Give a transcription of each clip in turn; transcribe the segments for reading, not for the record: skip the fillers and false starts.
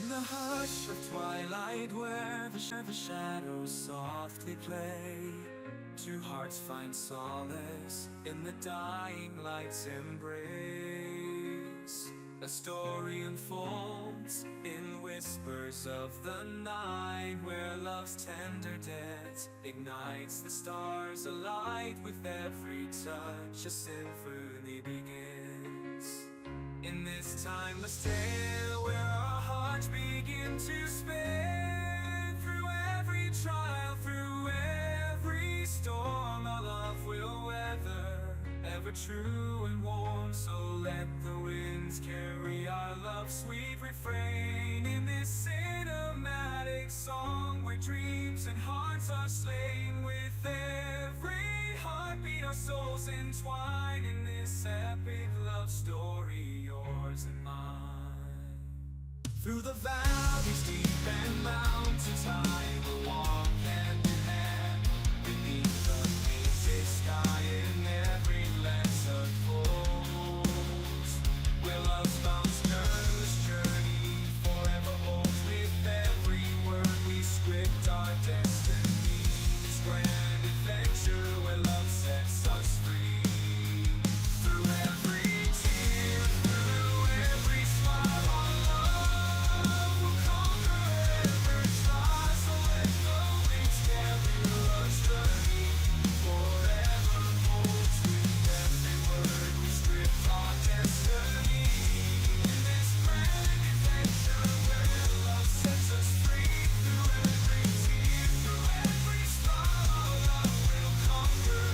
the hush of twilight, where the shadows softly play, two hearts find solace in the dying light's embrace. A story unfolds in whispers of the night, where love's tender dance ignites the stars alight. With every touch a symphony begins. In this timeless tale, where our hearts begin to spin, through every trial, through every storm, our love will weather, ever true and warm. So let the winds carry our love's sweet refrain, in this cinematic song, where dreams and hearts are slain. With every heartbeat our souls entwine, in this epic love story, yours and mine. Through the valleys deep and mountains high, we'll walk hand in hand, beneath the painted sky, in every lens unfolds, where love's boundless journey forever holds. With every word we script our destinies, grand adventure where love sets us free. Through every tear, through every smile, our love will conquer every trial. So let the wings carry us journey forever holds. With every word we script our destiny, in this grand adventure where love sets us free. Through every tear, through every smile, our love will conquer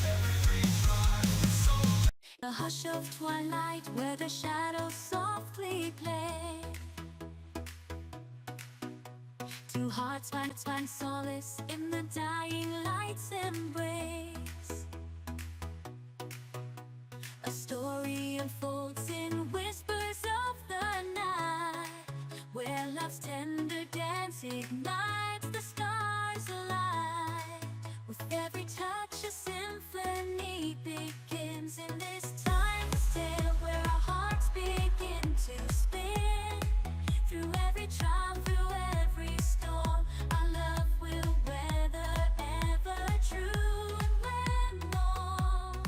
every trial. So The hush of twilight, where the shadows softly play, two hearts find solace in the dying light's embrace. A story unfolds in whispers of the night, where love's tender dance ignites the stars alight. With every touch a symphony begins, in this timeless tale, where our hearts begin to spin. Through every trial, through every storm, our love will weather, ever true and warm.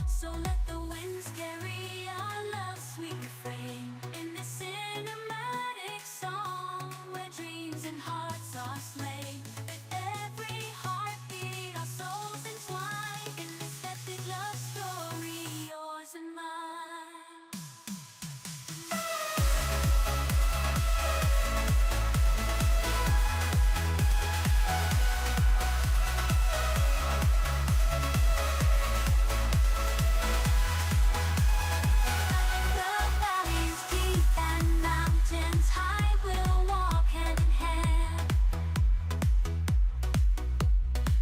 So let the winds carry our love's sweet refrain, in this cinematic song, where dreams and hearts are slain. With every heartbeat our souls entwine, in this epic love story, yours and mine. The valleys deep and mountains high, we'll walk hand in hand,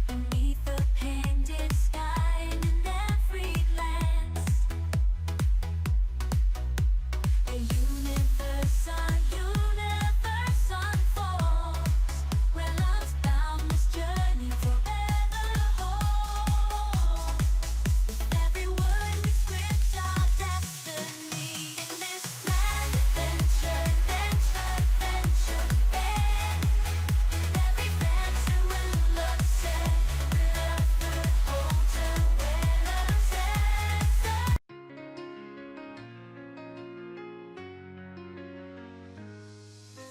beneath the painted sky, and in every glance, a universe unfolds, where love's boundless journey forever holds. With every word we script our destiny, in this grand adventure, and every fancy will love set, love will hold her where love sets us.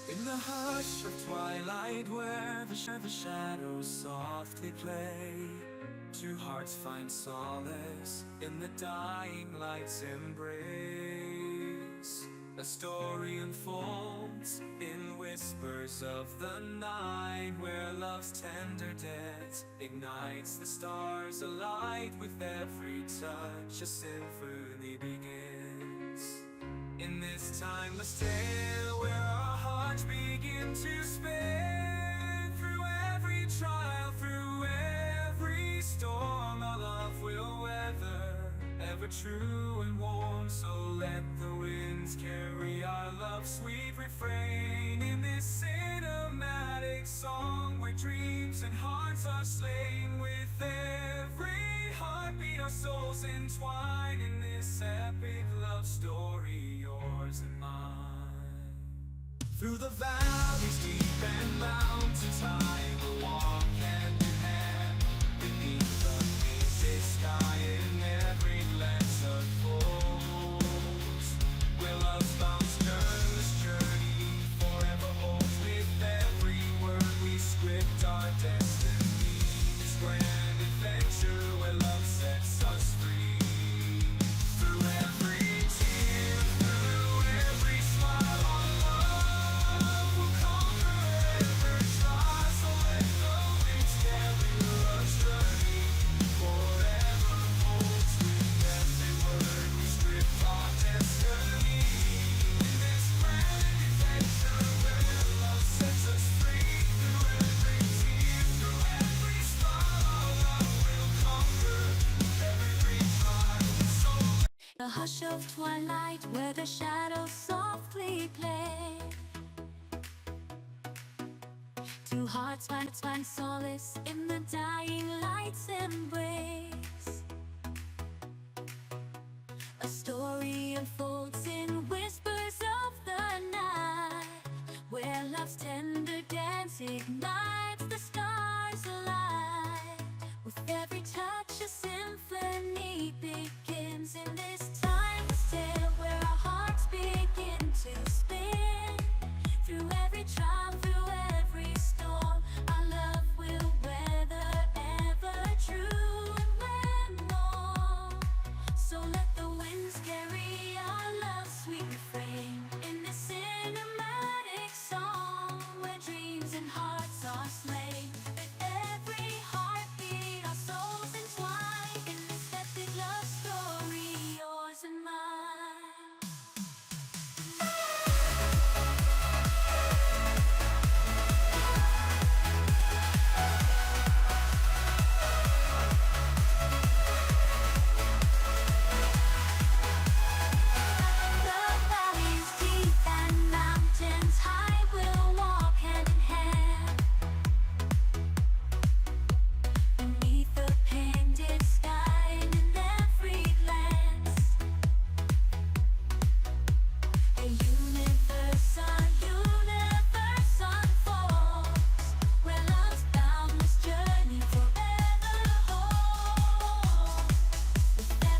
in the hush of twilight, where the shadows softly play, two hearts find solace in the dying light's embrace. A story unfolds in whispers of the night, where love's tender dance ignites the stars alight. With every touch a symphony begins. In this timeless tale, where our hearts begin to spin, through every trial, through every storm, our love will weather, ever true and warm. So let the winds carry our love's sweet refrain, in this cinematic song, where dreams and hearts are slain. With every heartbeat our souls entwine, in this epic love story, yours and mine. Through the valleys deep and mountains high, we'll walk hand in hand beneath the hazy sky. In every lens unfolds where love's bounds turn this journey forever holds. With every word we script our destiny, this grand adventure where love sets us free. Through every tear, through every smile, our love will conquer every trial. So let the wings carry us journey forever holds. With every word we script our destiny, in this grand adventure where love sets us free. Through every tear, through every smile, our love will conquer every trial. So The hush of twilight where the shadows softly play. Two hearts find solace in the dying light's embrace. A story unfolds in whispers of the night, where love's tender dance ignites